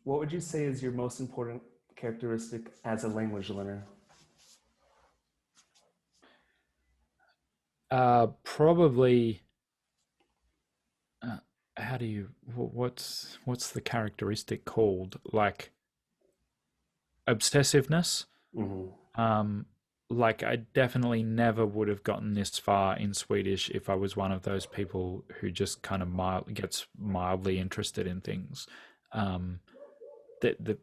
What would you say is your most important characteristic as a language learner? Probably. Uh, how do you? What's the characteristic called? Like obsessiveness. Hmm. Um, like I definitely never would have gotten this far in Swedish if I was one of those people who just kind of gets mildly interested in things. Um, the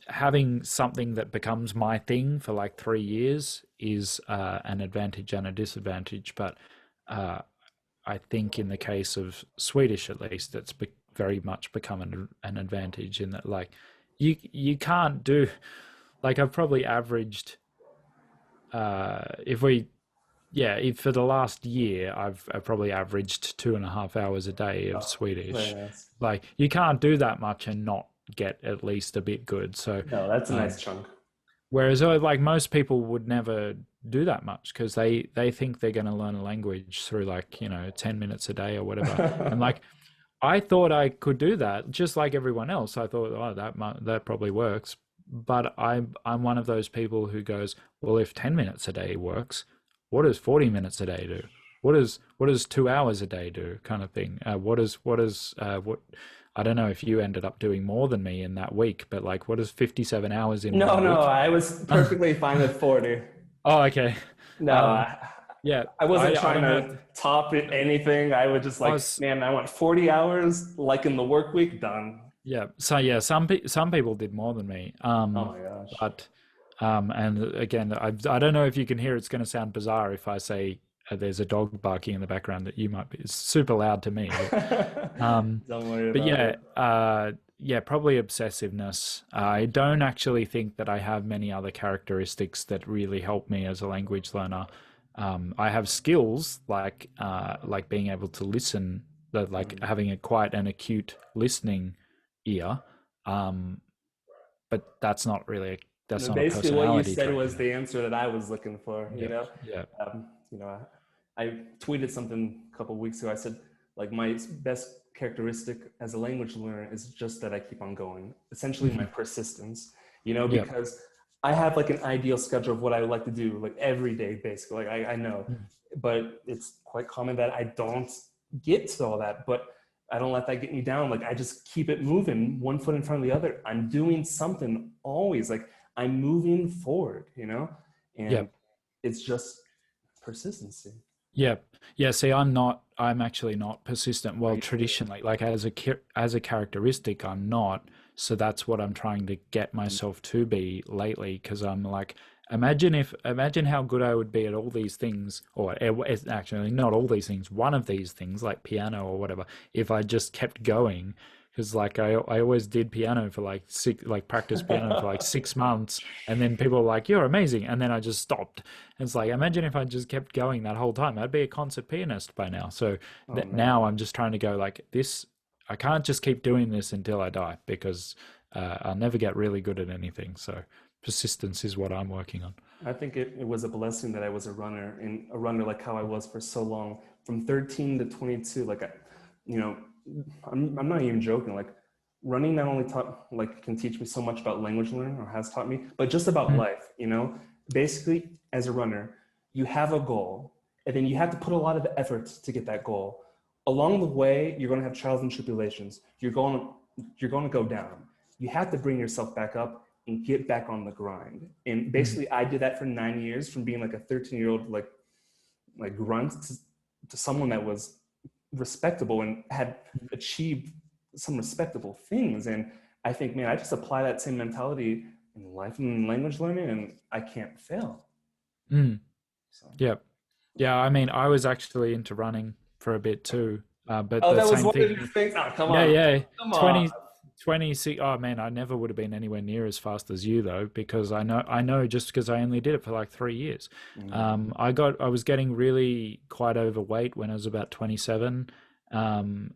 having something that becomes my thing for like 3 years is an advantage and a disadvantage. But uh, I think in the case of Swedish, at least, it's very much become an advantage in that, like, you can't do like I've probably averaged if we yeah if for the last year I've probably averaged 2.5 hours a day of Oh, very Swedish. nice. Like you can't do that much and not get at least a bit good. So No, that's a um, nice chunk. whereas like most people would never do that much because they think they're going to learn a language through like 10 minutes a day or whatever. And like I thought I could do that just like everyone else. I thought, oh, that probably works. But I'm one of those people who goes, well, if 10 minutes a day works, what does 40 minutes a day do? What does 2 hours a day do? Kind of thing. What I don't know if you ended up doing more than me in that week, but like, what is 57 hours in No, one no, week? I was perfectly fine with 40. Oh, okay. No, Um, yeah, I wasn't I trying don't know. to top it, anything. I was just I like, was man, I want 40 hours, like in the work week, done. Yeah. So yeah, some people did more than me. Oh my gosh. But and again, I don't know if you can hear. It's going to sound bizarre if I say there's a dog barking in the background that you might be. It's super loud to me, Don't worry but about yeah, it. yeah, probably obsessiveness. I don't actually think that I have many other characteristics that really help me as a language learner. I have skills like being able to listen, that like Mhm. having a quite an acute listening ear. Um, but that's not a Basically, what you personality said trait, was the answer that I was looking for. Yep. Yeah. You know, I tweeted something a couple of weeks ago. I said, like, my best characteristic as a language learner is just that I keep on going. Essentially, my Hmm. persistence. Yep. Because I have like an ideal schedule of what I would like to do, like every day, basically. Like I know, Mm. but it's quite common that I don't get to all that. But I don't let that get me down. Like I just keep it moving, one foot in front of the other. I'm doing something always. Like I'm moving forward, and Yep. it's just persistency. Yep. Yeah. See, I'm actually not persistent. Are Well, you traditionally, like as a characteristic, I'm not. So that's what I'm trying to get sure? myself to be lately. Because I'm like, imagine how good I would be at all these things, or it's actually not all these things. One of these things, like piano or whatever, if I just kept going. Because like I always did piano for like practice piano for like 6 months, and then people were like, "You're amazing," and then I just stopped. It's like, imagine if I just kept going that whole time. I'd be a concert pianist by now. So Oh man. now I'm just trying to go like this. I can't just keep doing this until I die because I'll never get really good at anything. So persistence is what I'm working on. I think it was a blessing that I was a runner and a runner like how I was for so long, from 13 to 22. Like, you know, I'm not even joking. Like, running not only taught, like, can teach me so much about language learning or has taught me, but just about Mm, life. Basically, as a runner, you have a goal and then you have to put a lot of effort to get that goal. Along the way, you're going to have trials and tribulations. You're going to go down. You have to bring yourself back up and get back on the grind. And mm, basically, I did that for 9 years, from being like a 13-year-old like grunt to someone that was respectable and had achieved some respectable things. And I think, man, I just apply that same mentality in life and language learning, and I can't fail. mm. So, Yeah. Yeah. I mean, I was actually into running for a bit too. But oh, the that was same one of thing. your things. Oh, come Yeah, on, yeah. come on. 20, 26. Oh man, I never would have been anywhere near as fast as you though, because I know just because I only did it for like 3 years. Mm. I was getting really quite overweight when I was about 27. And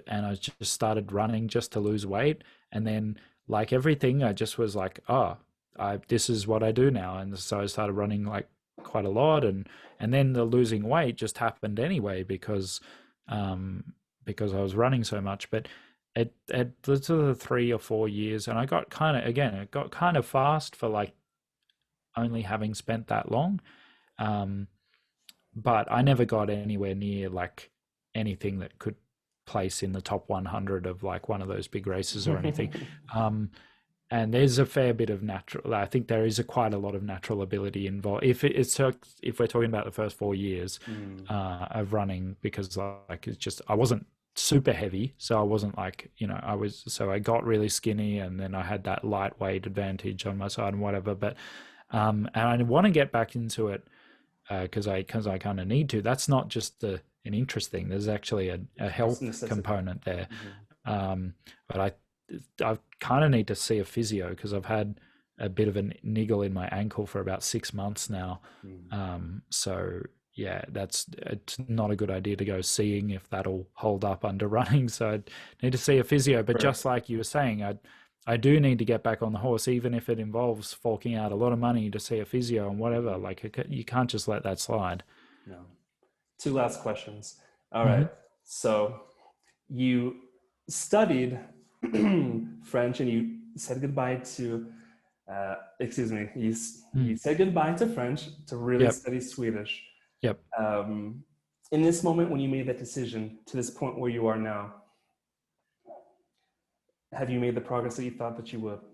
I just started running just to lose weight. And then like everything, I just was like, oh, this is what I do now. And so I started running like quite a lot. And then the losing weight just happened anyway um, because I was running so much. But it sort of 3 or 4 years, and I got kind of, again, it got kind of fast for like only having spent that long. Um, but I never got anywhere near like anything that could place in the top 100 of like one of those big races or anything. Um, and there's a fair bit of natural. I think there is quite a lot of natural ability involved. If we're talking about the first 4 years of running, because like it's just I wasn't super heavy, so I wasn't like I got really skinny, and then I had that lightweight advantage on my side and whatever. But and I want to get back into it because I kind of need to. That's not just an interest thing. There's actually a health component there. But I kind of need to see a physio because I've had a bit of a niggle in my ankle for about 6 months now. So yeah, it's not a good idea to go seeing if that'll hold up under running. So I need to see a physio. But just like you were saying, I do need to get back on the horse, even if it involves forking out a lot of money to see a physio and whatever. Like you can't just let that slide. No. 2 last questions. All right. So you studied French and you said goodbye to, you said goodbye to French to really study Swedish. Yep. In this moment, when you made that decision to this point where you are now, have you made the progress that you thought that you would?